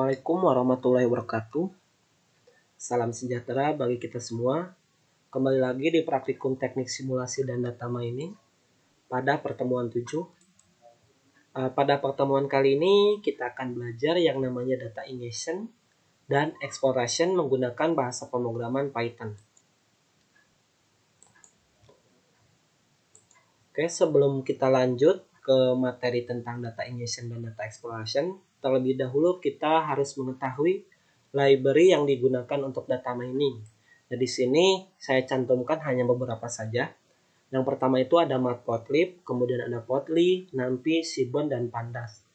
Assalamualaikum warahmatullahi wabarakatuh. Salam sejahtera bagi kita semua. Kembali lagi di praktikum teknik simulasi dan data mining pada pertemuan 7. Pada pertemuan kali ini kita akan belajar yang namanya data ingestion dan exploration menggunakan bahasa pemrograman Python. Oke, sebelum kita lanjut ke materi tentang data ingestion dan data exploration, terlebih dahulu kita harus mengetahui library yang digunakan untuk data mining. Nah, di sini saya cantumkan hanya beberapa saja. Yang pertama itu ada Matplotlib, kemudian ada Plotly, NumPy, Seaborn, dan Pandas.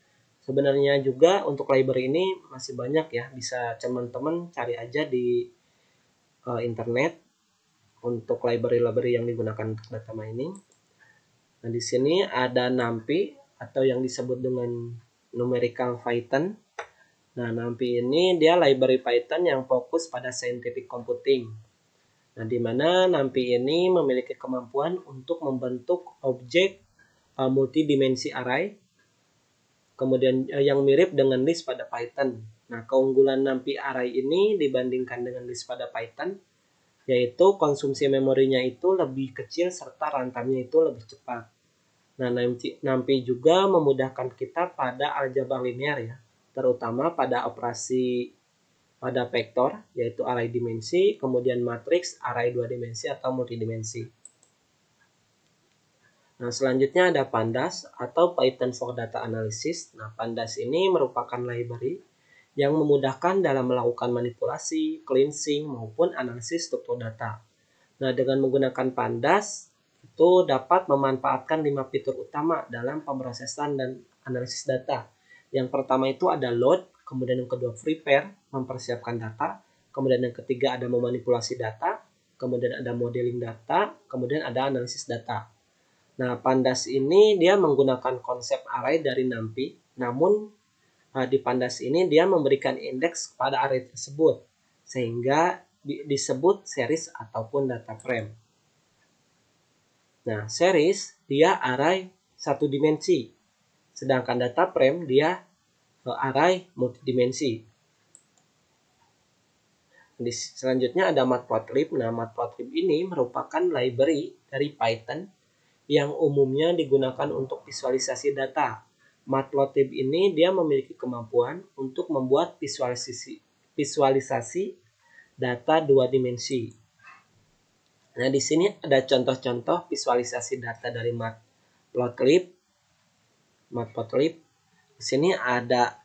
Sebenarnya juga untuk library ini masih banyak ya, bisa teman-teman cari aja di internet untuk library-library yang digunakan untuk data mining. Nah, di sini ada NumPy atau yang disebut dengan numerical Python. Nah, NumPy ini dia library Python yang fokus pada scientific computing. Nah, di mana NumPy ini memiliki kemampuan untuk membentuk objek multidimensi array, kemudian yang mirip dengan list pada Python. Nah, keunggulan NumPy array ini dibandingkan dengan list pada Python, yaitu konsumsi memorinya itu lebih kecil serta runtimenya itu lebih cepat. Nah, NumPy juga memudahkan kita pada aljabar linear ya, terutama pada operasi pada vektor, yaitu array dimensi, kemudian matriks, array 2 dimensi atau multidimensi. Nah, selanjutnya ada Pandas atau Python for Data Analysis. Nah, Pandas ini merupakan library yang memudahkan dalam melakukan manipulasi, cleansing, maupun analisis struktur data. Nah, dengan menggunakan Pandas, itu dapat memanfaatkan 5 fitur utama dalam pemrosesan dan analisis data. Yang pertama itu ada load, kemudian yang kedua prepare, mempersiapkan data, kemudian yang ketiga ada memanipulasi data, kemudian ada modeling data, kemudian ada analisis data. Nah, Pandas ini dia menggunakan konsep array dari NumPy, namun di Pandas ini dia memberikan indeks pada array tersebut, sehingga disebut series ataupun data frame. Nah, series dia array satu dimensi, sedangkan data frame dia array multidimensi. Selanjutnya ada Matplotlib. Nah, Matplotlib ini merupakan library dari Python yang umumnya digunakan untuk visualisasi data. Matplotlib ini dia memiliki kemampuan untuk membuat visualisasi data 2 dimensi. Nah, di sini ada contoh-contoh visualisasi data dari Matplotlib. Di sini ada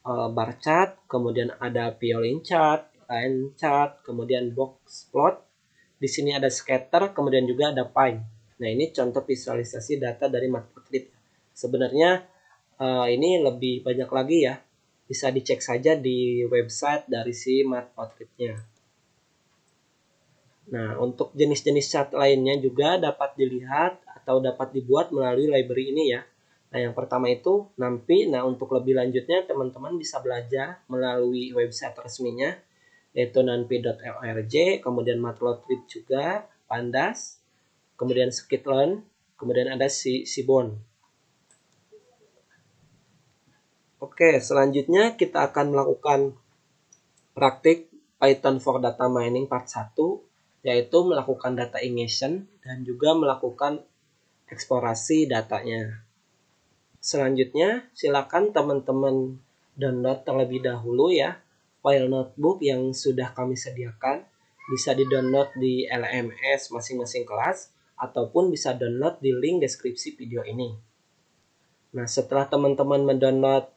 bar chart, kemudian ada violin chart, line chart, kemudian box plot. Di sini ada scatter, kemudian juga ada pie. Nah, ini contoh visualisasi data dari Matplotlib. Sebenarnya ini lebih banyak lagi ya. Bisa dicek saja di website dari si Matplotlib-nya. Nah, untuk jenis-jenis chart lainnya juga dapat dilihat atau dapat dibuat melalui library ini ya. Nah, yang pertama itu NumPy. Nah, untuk lebih lanjutnya teman-teman bisa belajar melalui website resminya, yaitu numpy.org, kemudian Matplotlib juga, Pandas, kemudian Scikit-learn, kemudian ada Seaborn. Oke, selanjutnya kita akan melakukan praktik Python for Data Mining part 1, yaitu melakukan data ingestion dan juga melakukan eksplorasi datanya. Selanjutnya, silakan teman-teman download terlebih dahulu ya file notebook yang sudah kami sediakan. Bisa di-download di LMS masing-masing kelas ataupun bisa download di link deskripsi video ini. Nah, setelah teman-teman mendownload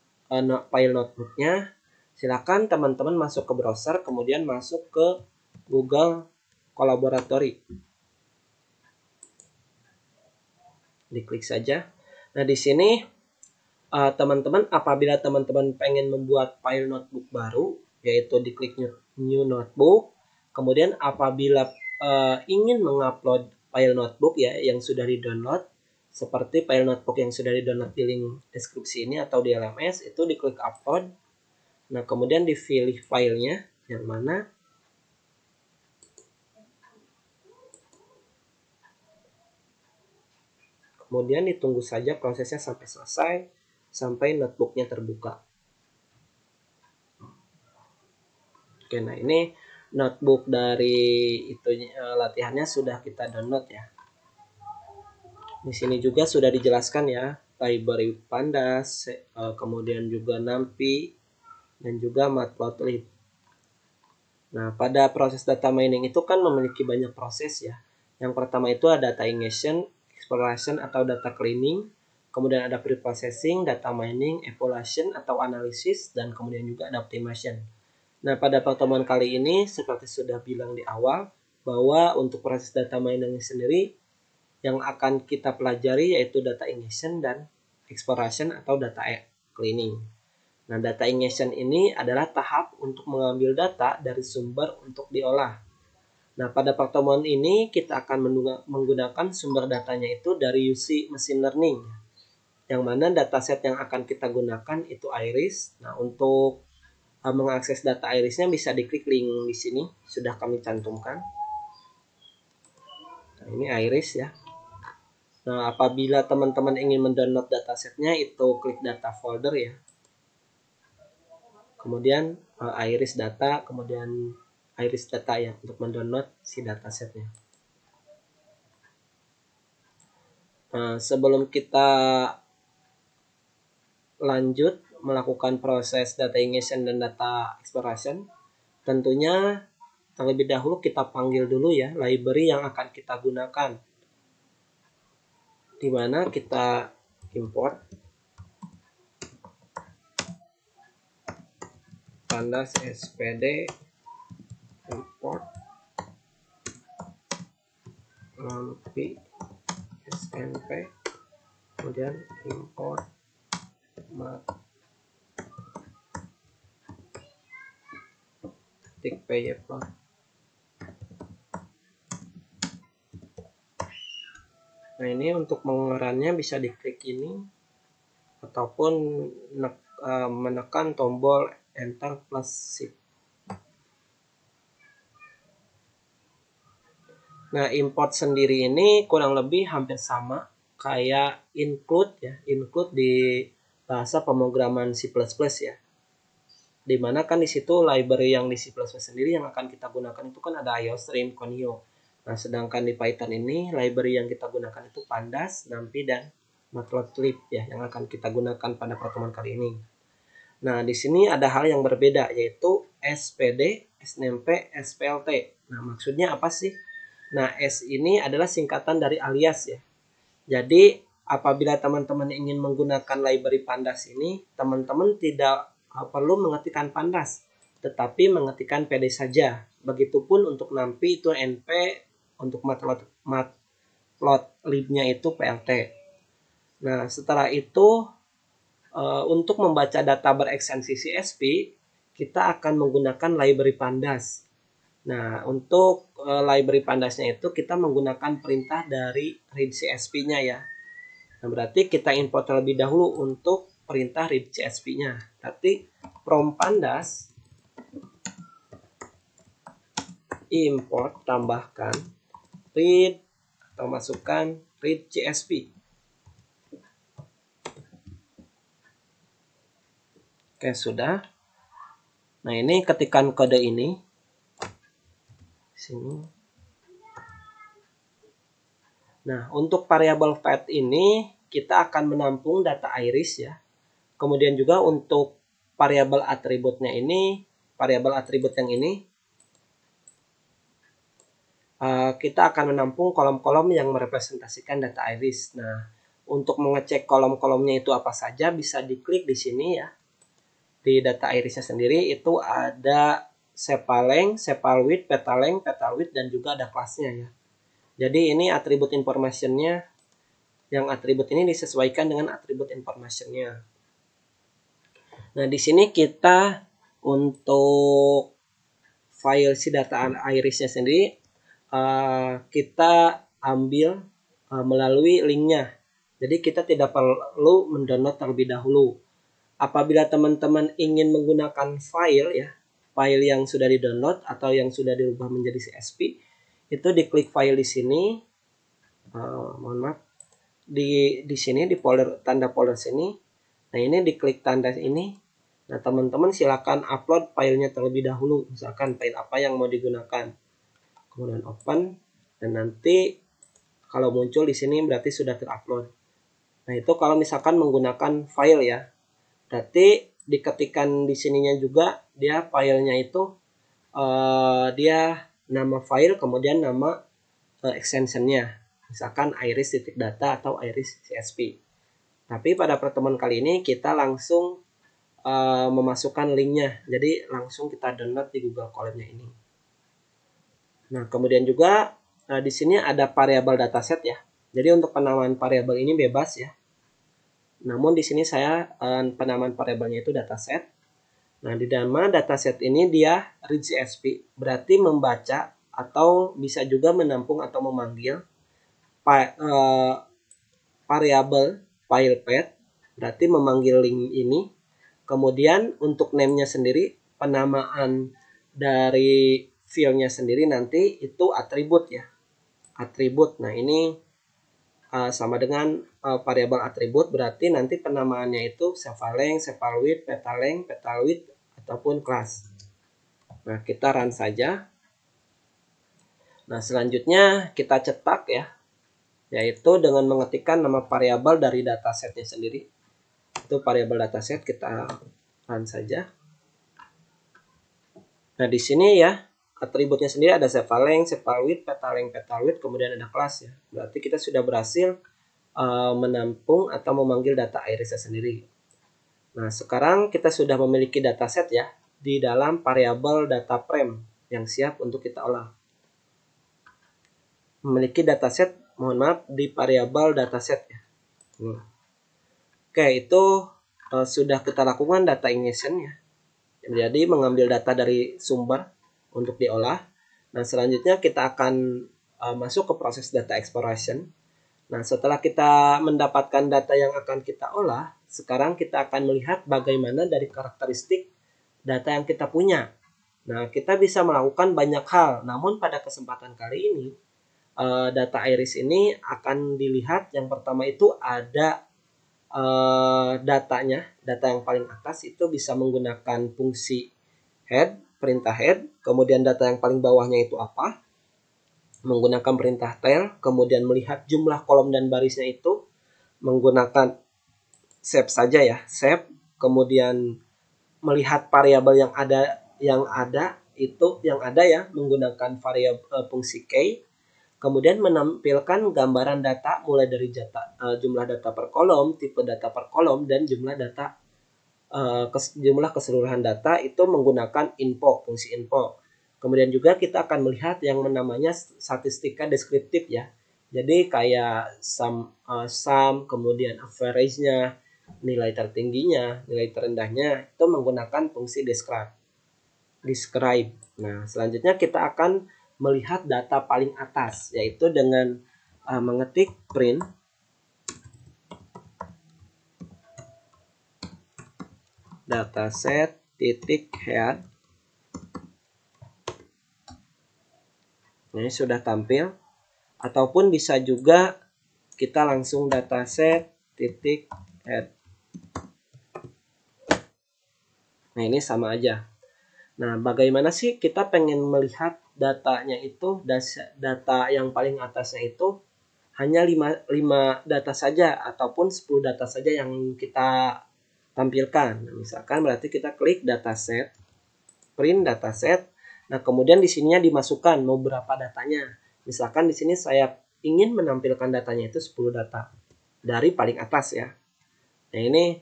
file notebooknya, silakan teman-teman masuk ke browser, kemudian masuk ke Google Collaboratory. Diklik saja. Nah, di sini teman-teman apabila teman-teman pengen membuat file notebook baru, yaitu diklik new notebook. Kemudian apabila ingin mengupload file notebook ya yang sudah di-download, seperti file notebook yang sudah di-download di link deskripsi ini atau di LMS, itu diklik upload. Nah, kemudian dipilih filenya yang mana. Kemudian ditunggu saja prosesnya sampai selesai, sampai notebooknya terbuka. Oke, nah ini notebook dari itu latihannya sudah kita download ya. Di sini juga sudah dijelaskan ya, library Pandas, kemudian juga NumPy dan juga Matplotlib. Nah, pada proses data mining itu kan memiliki banyak proses ya. Yang pertama itu ada data ingestion, exploration atau data cleaning, kemudian ada preprocessing, data mining, evaluation atau analisis, dan kemudian juga ada optimization. Nah, pada pertemuan kali ini, seperti sudah bilang di awal, bahwa untuk proses data mining sendiri, yang akan kita pelajari yaitu data ingestion dan exploration atau data cleaning. Nah, data ingestion ini adalah tahap untuk mengambil data dari sumber untuk diolah. Nah, pada pertemuan ini kita akan menggunakan sumber datanya itu dari UC Machine Learning. Yang mana dataset yang akan kita gunakan itu Iris. Nah, untuk mengakses data Irisnya bisa diklik link di sini, sudah kami cantumkan. Nah, ini Iris ya. Nah, apabila teman-teman ingin mendownload datasetnya itu klik data folder ya. Kemudian Iris data, kemudian Iris data ya untuk mendownload si datasetnya. Nah, sebelum kita lanjut melakukan proses data ingestion dan data exploration, tentunya terlebih dahulu kita panggil dulu ya library yang akan kita gunakan, di mana kita import pandas spd import numpy snp, kemudian import py plot. Nah, ini untuk mengerannya bisa diklik ini ataupun menekan tombol enter plus shift. Nah, import sendiri ini kurang lebih hampir sama kayak include ya, include di bahasa pemrograman C++ ya. Dimana kan di situ library yang di C++ sendiri yang akan kita gunakan itu kan ada IOStream, Conio. Nah, sedangkan di Python ini library yang kita gunakan itu Pandas, NumPy, dan Matplotlib ya yang akan kita gunakan pada pertemuan kali ini. Nah, di sini ada hal yang berbeda yaitu SPD, SNMP, SPLT. Nah, maksudnya apa sih? Nah, S ini adalah singkatan dari alias ya. Jadi, apabila teman-teman ingin menggunakan library Pandas ini, teman-teman tidak perlu mengetikkan Pandas, tetapi mengetikkan PD saja. Begitupun untuk NumPy itu NP, untuk Matplotlib-nya itu PLT. Nah, setelah itu untuk membaca data berekstensi CSV, kita akan menggunakan library Pandas. Nah, untuk library Pandasnya itu kita menggunakan perintah dari read CSV-nya ya. Nah, berarti kita import terlebih dahulu untuk perintah read CSV-nya. Berarti from Pandas import tambahkan read atau masukkan read CSV. Oke, sudah. Nah, ini ketikkan kode ini. Sini. Nah, untuk variabel fat ini kita akan menampung data iris ya. Kemudian juga untuk variabel atributnya ini, variabel atribut yang ini, kita akan menampung kolom-kolom yang merepresentasikan data iris. Nah, untuk mengecek kolom-kolomnya itu apa saja bisa diklik di sini ya. Di data irisnya sendiri itu ada sepalength, sepalwidth, petalength, petalwidth, dan juga ada kelasnya ya. Jadi ini atribut informationnya, yang atribut ini disesuaikan dengan atribut informationnya. Nah, di sini kita untuk file si data irisnya sendiri kita ambil melalui linknya. Jadi kita tidak perlu mendownload terlebih dahulu. Apabila teman-teman ingin menggunakan file ya, file yang sudah di-download atau yang sudah dirubah menjadi CSV, itu diklik file di sini. Mohon maaf. Di sini di folder tanda folder sini. Nah, ini diklik tanda ini. Nah, teman-teman silakan upload filenya terlebih dahulu, misalkan file apa yang mau digunakan. Kemudian open, dan nanti kalau muncul di sini berarti sudah terupload. Nah, itu kalau misalkan menggunakan file ya. Berarti diketikkan di sininya juga dia filenya itu dia nama file kemudian nama extensionnya. Misalkan iris.data atau iris CSV. Tapi pada pertemuan kali ini kita langsung memasukkan linknya. Jadi langsung kita download di Google Colab-nya ini. Nah, kemudian juga di sini ada variabel dataset ya. Jadi untuk penamaan variabel ini bebas ya. Namun di sini saya penamaan variabelnya itu dataset. Nah, di nama dataset ini dia read CSV, berarti membaca atau bisa juga menampung atau memanggil variabel file path, berarti memanggil link ini. Kemudian untuk name-nya sendiri, penamaan dari field-nya sendiri nanti itu atribut ya. Atribut. Nah, ini sama dengan variabel atribut, berarti nanti penamaannya itu sephalength, sephalwidth, petalength, petalwidth, ataupun kelas. Nah, kita run saja. Nah, selanjutnya kita cetak ya, yaitu dengan mengetikkan nama variabel dari datasetnya sendiri. Itu variabel dataset, kita run saja. Nah, di sini ya, atributnya sendiri ada sephalength, sephalwidth, petalength, petalwidth, kemudian ada kelas ya. Berarti kita sudah berhasil menampung atau memanggil data irisnya sendiri. Nah, sekarang kita sudah memiliki dataset ya di dalam variabel data frame yang siap untuk kita olah. Memiliki dataset, mohon maaf, di variabel dataset ya. Oke, itu sudah kita lakukan data ingestion ya. Jadi mengambil data dari sumber untuk diolah. Nah, selanjutnya kita akan masuk ke proses data exploration. Nah, setelah kita mendapatkan data yang akan kita olah, sekarang kita akan melihat bagaimana dari karakteristik data yang kita punya. Nah, kita bisa melakukan banyak hal, namun pada kesempatan kali ini, data iris ini akan dilihat. Yang pertama itu ada datanya, data yang paling atas itu bisa menggunakan fungsi head, perintah head, kemudian data yang paling bawahnya itu apa? Menggunakan perintah tail, kemudian melihat jumlah kolom dan barisnya itu menggunakan shape saja ya, shape, kemudian melihat variabel yang ada ya menggunakan variabel fungsi key, kemudian menampilkan gambaran data mulai dari jumlah data per kolom, tipe data per kolom, dan jumlah keseluruhan data itu menggunakan info, fungsi info. Kemudian juga kita akan melihat yang namanya statistika deskriptif ya. Jadi kayak sum, kemudian average-nya, nilai tertingginya, nilai terendahnya itu menggunakan fungsi describe. Nah, selanjutnya kita akan melihat data paling atas, yaitu dengan mengetik print dataset titik head. Ini sudah tampil, ataupun bisa juga kita langsung dataset titik head. Nah, ini sama aja. Nah, bagaimana sih kita pengen melihat datanya itu, data yang paling atasnya itu hanya 5 data saja ataupun 10 data saja yang kita tampilkan. Nah, misalkan berarti kita klik dataset, print dataset. Nah, kemudian di sininya dimasukkan mau berapa datanya. Misalkan di sini saya ingin menampilkan datanya itu 10 data dari paling atas ya. Nah, ini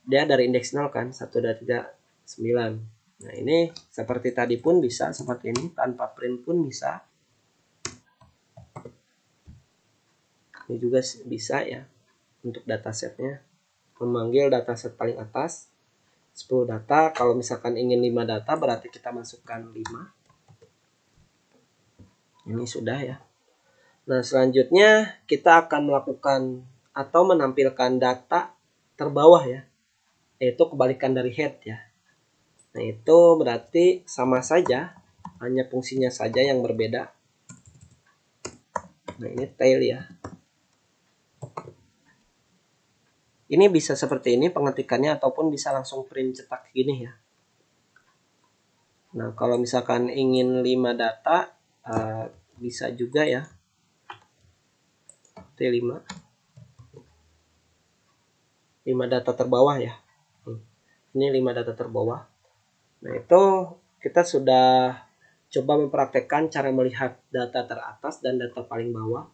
dia dari indeks 0 kan, 1, 2, 3, 9. Nah, ini seperti tadi pun bisa seperti ini, tanpa print pun bisa. Ini juga bisa ya untuk datasetnya. Memanggil dataset paling atas 10 data. Kalau misalkan ingin 5 data berarti kita masukkan 5. Ini sudah ya. Nah, selanjutnya kita akan melakukan atau menampilkan data terbawah ya, yaitu kebalikan dari head ya. Nah, itu berarti sama saja, hanya fungsinya saja yang berbeda. Nah, ini tail ya. Ini bisa seperti ini pengetikannya ataupun bisa langsung print cetak gini ya. Nah, kalau misalkan ingin 5 data bisa juga ya. T5. 5 data terbawah ya. Ini 5 data terbawah. Nah, itu kita sudah coba mempraktekkan cara melihat data teratas dan data paling bawah.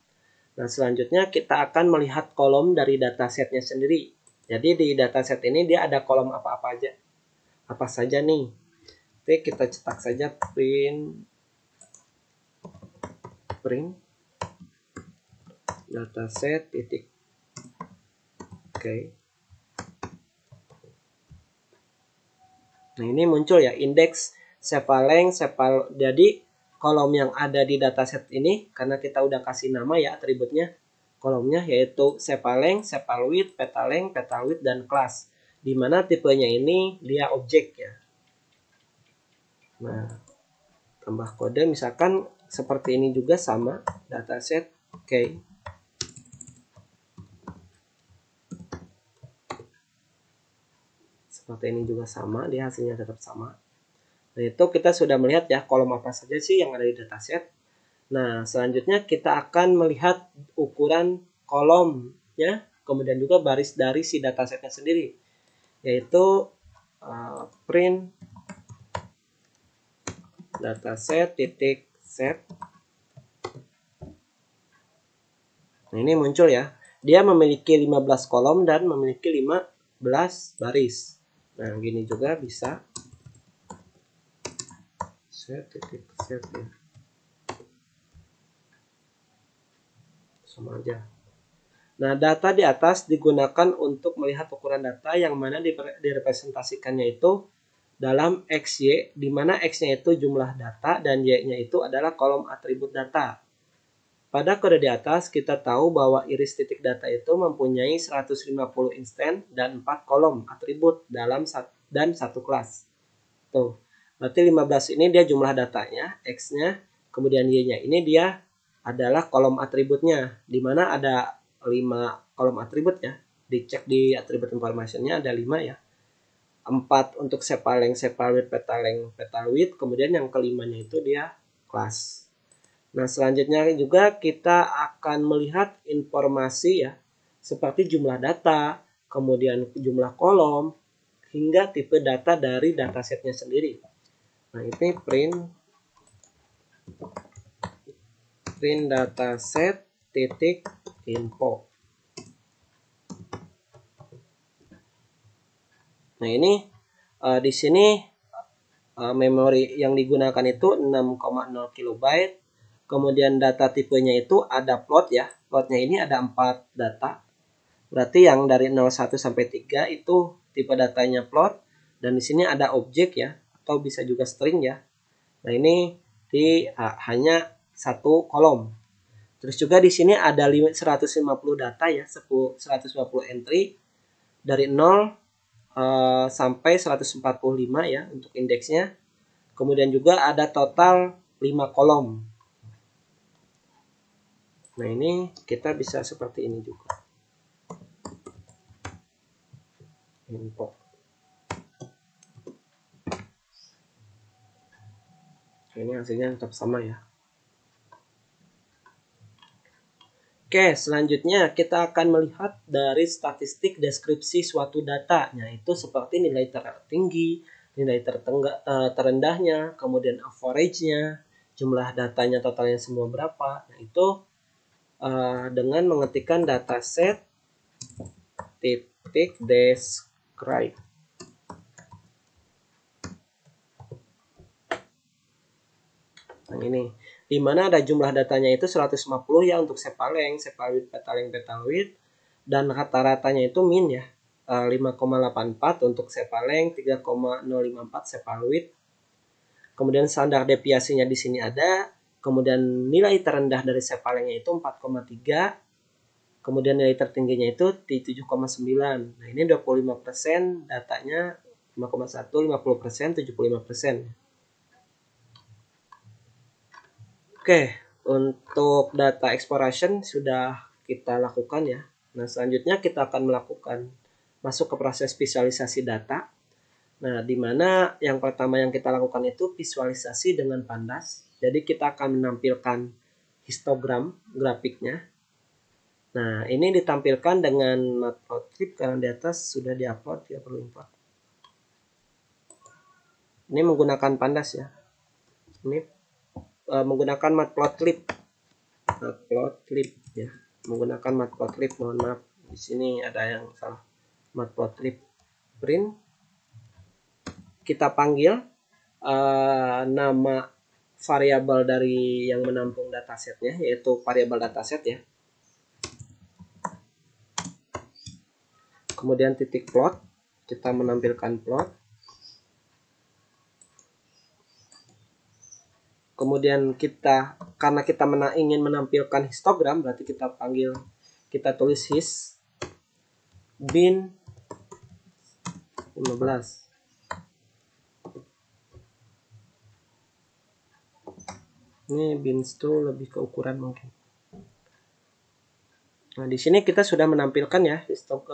Nah, selanjutnya kita akan melihat kolom dari datasetnya sendiri. Jadi di dataset ini dia ada kolom apa-apa aja. Apa saja nih? Oke, kita cetak saja print dataset titik. Oke. Nah, ini muncul ya indeks sepaleng, jadi kolom yang ada di dataset ini karena kita udah kasih nama ya atributnya, kolomnya yaitu sepaleng, sepalwidth, petaleng, petalwidth dan kelas. Di mana tipenya ini dia objek ya. Nah, tambah kode misalkan seperti ini juga sama dataset. Oke. Seperti ini juga sama, dia hasilnya tetap sama. Nah, itu kita sudah melihat ya kolom apa saja sih yang ada di dataset. Nah, selanjutnya kita akan melihat ukuran kolomnya, kemudian juga baris dari si datasetnya sendiri, yaitu print dataset titik set. Nah, ini muncul ya. Dia memiliki 15 kolom dan memiliki 15 baris. Nah, gini juga bisa. Set titik set ya. Sama aja. Nah, data di atas digunakan untuk melihat ukuran data yang mana direpresentasikannya itu dalam XY, di mana X-nya itu jumlah data dan Y-nya itu adalah kolom atribut data. Pada kode di atas, kita tahu bahwa iris titik data itu mempunyai 150 instance dan 4 kolom atribut dalam satu kelas. Tuh, berarti 15 ini dia jumlah datanya, X-nya, kemudian Y-nya ini dia adalah kolom atributnya, di mana ada 5 kolom atribut ya. Dicek di atribut information-nya ada 5 ya. 4 untuk sepaleng, sepalwidth, petaleng, petalwidth, kemudian yang kelimanya itu dia kelas. Nah, selanjutnya juga kita akan melihat informasi ya, seperti jumlah data, kemudian jumlah kolom, hingga tipe data dari datasetnya sendiri. Nah, ini print dataset titik info. Nah, ini di sini memori yang digunakan itu 6,0 KB. Kemudian data tipenya itu ada plot ya. Plotnya ini ada 4 data. Berarti yang dari 01 sampai 3 itu tipe datanya plot. Dan di sini ada objek ya. Atau bisa juga string ya. Nah, ini hanya satu kolom. Terus juga di sini ada limit 150 data ya. 150 entry. Dari 0 sampai 145 ya untuk indeksnya. Kemudian juga ada total 5 kolom. Nah, ini kita bisa seperti ini juga. Info. Ini hasilnya tetap sama ya. Oke, selanjutnya kita akan melihat dari statistik deskripsi suatu data. Nah, itu seperti nilai tertinggi, nilai terendahnya, kemudian average-nya, jumlah datanya totalnya semua berapa. Nah, itu dengan mengetikkan dataset titik describe. Nah, ini di mana ada jumlah datanya itu 150 ya untuk sepaleng, sepalwidth, petaleng, petalwidth, dan rata-ratanya itu min ya 5,84 untuk sepaleng, 3,054 sepalwidth. Kemudian standar deviasinya di sini ada. Kemudian nilai terendah dari sepalengnya itu 4,3. Kemudian nilai tertingginya itu di 7,9. Nah, ini 25%, datanya 5,1, 50%, 75%. Oke, untuk data exploration sudah kita lakukan ya. Nah, selanjutnya kita akan melakukan masuk ke proses visualisasi data. Nah, di mana yang pertama yang kita lakukan itu visualisasi dengan Pandas. Jadi kita akan menampilkan histogram grafiknya. Nah, ini ditampilkan dengan Matplotlib karena di atas sudah diupload, ya perlu import. Ini menggunakan Pandas ya. Ini menggunakan Matplotlib. Matplotlib ya. Menggunakan Matplotlib, mohon maaf. Di sini ada yang salah. Matplotlib print. Kita panggil nama variabel dari yang menampung datasetnya, yaitu variabel dataset ya. Kemudian titik plot, kita menampilkan plot. Kemudian karena kita ingin menampilkan histogram, berarti kita tulis his bin 15. Ini bins itu lebih ke ukuran mungkin. Nah, di sini kita sudah menampilkan ya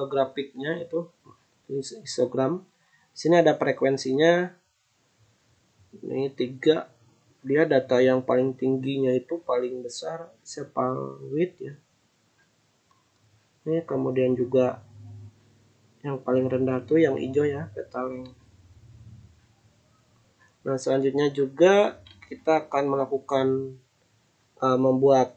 grafiknya, itu histogram. Di sini ada frekuensinya. Ini 3. Dia data yang paling tingginya itu paling besar sepal width ya. Ini kemudian juga yang paling rendah tuh yang hijau ya, petal. Nah, selanjutnya juga kita akan melakukan membuat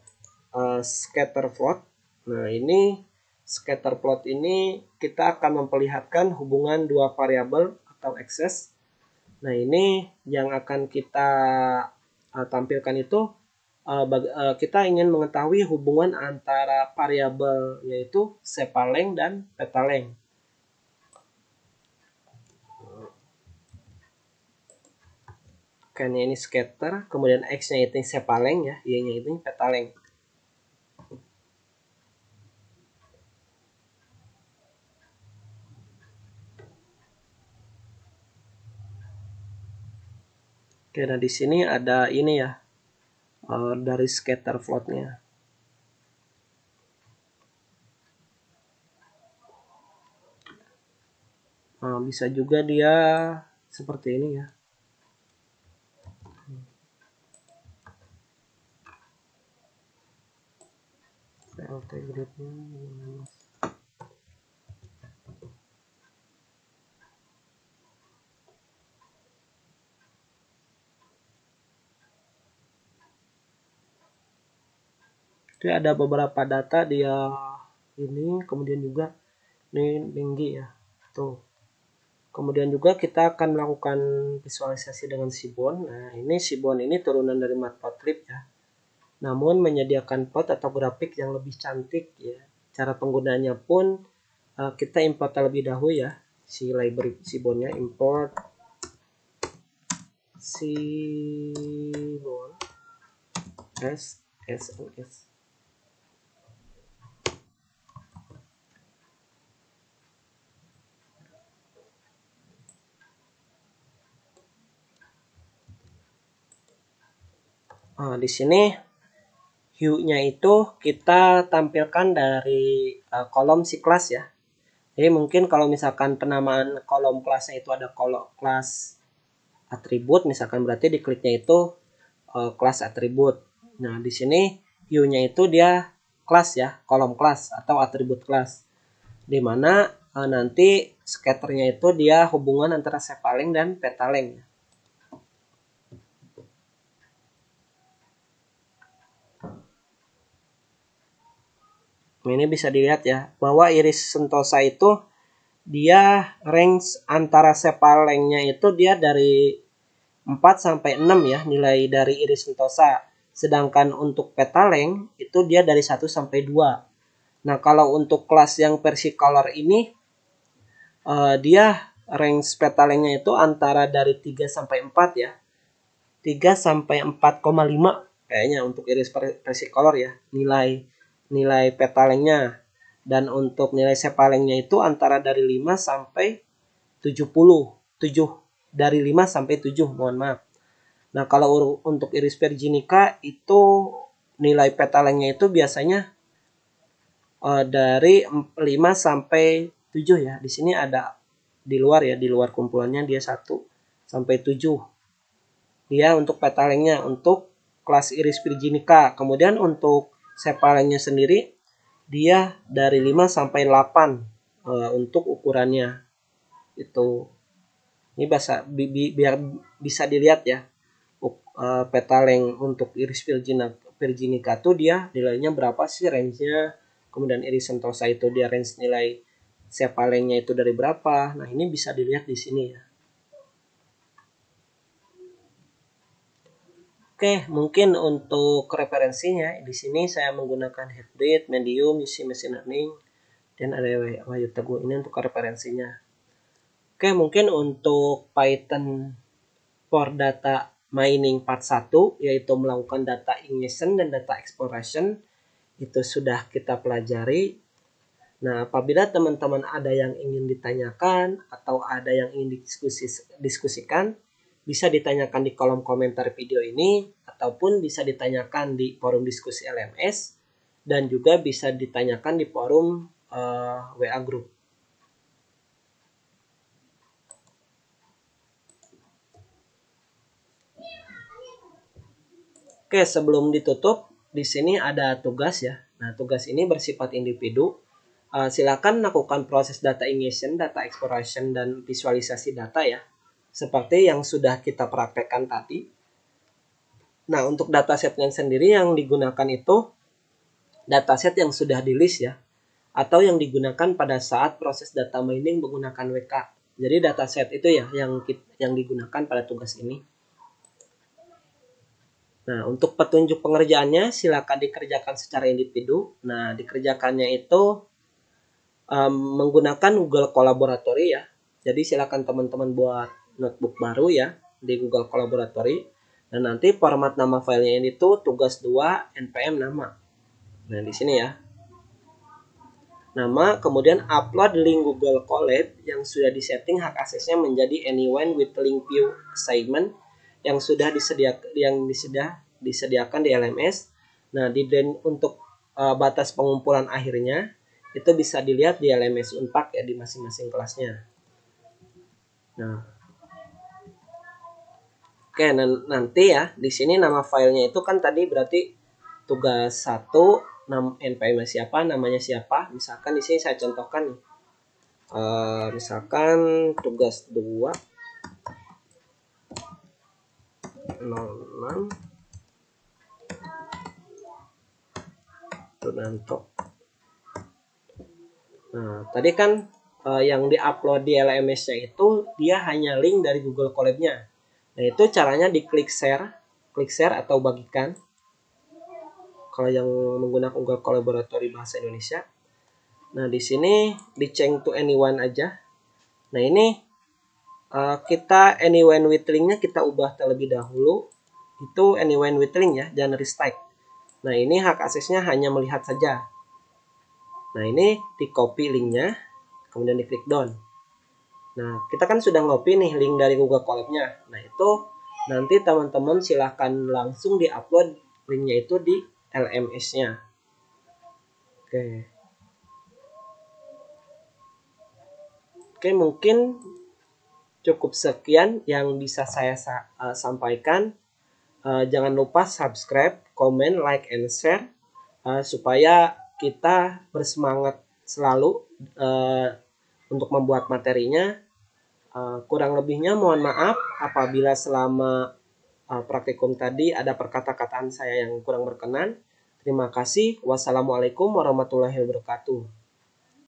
scatter plot. Nah, ini scatter plot ini kita akan memperlihatkan hubungan dua variabel atau akses. Nah, ini yang akan kita tampilkan itu kita ingin mengetahui hubungan antara variabel yaitu sepaleng dan petaleng. Karena ini scatter, kemudian X-nya itu sepaleng ya, Y-nya itu petaleng. Oke, nah di sini ada ini ya, dari scatter plotnya. Nah, bisa juga dia seperti ini ya. PLT gridnya. Itu ada beberapa data dia ini, kemudian juga ini tinggi ya. Tuh. Kemudian juga kita akan melakukan visualisasi dengan Seaborn. Nah, ini Seaborn ini turunan dari Matplotlib ya. Namun menyediakan plot atau grafik yang lebih cantik ya. Cara penggunaannya pun kita import terlebih dahulu ya. Si library Seaborn-nya, import Seaborn SSNS. Di sini hue-nya itu kita tampilkan dari kolom si kelas ya. Jadi mungkin kalau misalkan penamaan kolom kelasnya itu ada kolom kelas atribut, misalkan berarti dikliknya itu kelas atribut. Nah, di sini hue-nya itu dia kelas ya, kolom kelas atau atribut kelas. Di mana nanti scatternya itu dia hubungan antara sepaleng dan petaleng. Ini bisa dilihat ya, bahwa iris sentosa itu dia range antara sepalengnya itu dia dari 4 sampai 6 ya, nilai dari iris sentosa. Sedangkan untuk petaleng itu dia dari 1 sampai 2. Nah, kalau untuk kelas yang versicolor ini dia range petalengnya itu antara dari 3 sampai 4 ya. 3 sampai 4,5 kayaknya untuk iris versicolor ya, nilai petalengnya. Dan untuk nilai sepalengnya itu antara dari 5 sampai 70. 7 dari 5 sampai 7, mohon maaf. Nah, kalau untuk iris virginica itu nilai petalengnya itu biasanya dari 5 sampai 7 ya. Di sini ada di luar ya, di luar kumpulannya dia 1 sampai 7. Dia untuk petalengnya untuk kelas Iris virginica. Kemudian untuk sepalengnya sendiri dia dari 5 sampai 8 untuk ukurannya. Itu. Ini biar bisa dilihat ya. Petaleng untuk Iris virginica tuh dia nilainya berapa sih range-nya. Kemudian Iris sentosa itu dia range nilai sepalengnya itu dari berapa. Nah, ini bisa dilihat di sini ya. Oke, mungkin untuk referensinya di sini saya menggunakan Hybrid, Medium, UC Machine Learning, dan ada Wahyu Teguh ini untuk referensinya. Oke, mungkin untuk Python for Data Mining Part 1, yaitu melakukan data ingestion dan data exploration, itu sudah kita pelajari. Nah, apabila teman-teman ada yang ingin ditanyakan atau ada yang ingin diskusikan, bisa ditanyakan di kolom komentar video ini, ataupun bisa ditanyakan di forum diskusi LMS, dan juga bisa ditanyakan di forum WA Group. Oke, sebelum ditutup, di sini ada tugas ya. Nah, tugas ini bersifat individu. Silakan lakukan proses data ingestion, data exploration, dan visualisasi data ya. Seperti yang sudah kita praktekkan tadi. Nah, untuk datasetnya sendiri yang digunakan itu dataset yang sudah di list ya. Atau yang digunakan pada saat proses data mining menggunakan WK. Jadi dataset itu ya yang digunakan pada tugas ini. Nah, untuk petunjuk pengerjaannya silakan dikerjakan secara individu. Nah, dikerjakannya itu menggunakan Google Collaboratory ya. Jadi silakan teman-teman buat notebook baru ya di Google Collaboratory. Dan nanti format nama filenya ini tuh tugas 2 npm nama. Nah, di sini ya. Nama, kemudian upload link Google Colab yang sudah disetting hak aksesnya menjadi anyone with link view assignment yang sudah disediakan di LMS. Nah, untuk batas pengumpulan akhirnya itu bisa dilihat di LMS Unpak ya di masing-masing kelasnya. Nah, oke, nanti ya di sini nama filenya itu kan tadi berarti tugas 1 npm siapa, namanya siapa. Misalkan di sini saya contohkan nih. Misalkan tugas 2 06 Tunanto. Nah, tadi kan yang diupload di LMS-nya itu dia hanya link dari Google Colab-nya. Nah, itu caranya diklik share atau bagikan. Kalau yang menggunakan Google Collaboratory bahasa Indonesia. Nah, di sini di change to anyone aja. Nah, ini kita anyone with link-nya kita ubah terlebih dahulu. Itu anyone with link ya, jangan restrike. Nah, ini hak aksesnya hanya melihat saja. Nah, ini di copy linknya, kemudian diklik down. Nah, kita kan sudah ngopi nih link dari Google Colab-nya. Nah, itu nanti teman-teman silahkan langsung di-upload linknya itu di LMS-nya. Oke, mungkin cukup sekian yang bisa saya sampaikan. Jangan lupa subscribe, comment, like, and share supaya kita bersemangat selalu untuk membuat materinya. Kurang lebihnya mohon maaf apabila selama praktikum tadi ada perkata-kataan saya yang kurang berkenan. Terima kasih. Wassalamualaikum warahmatullahi wabarakatuh.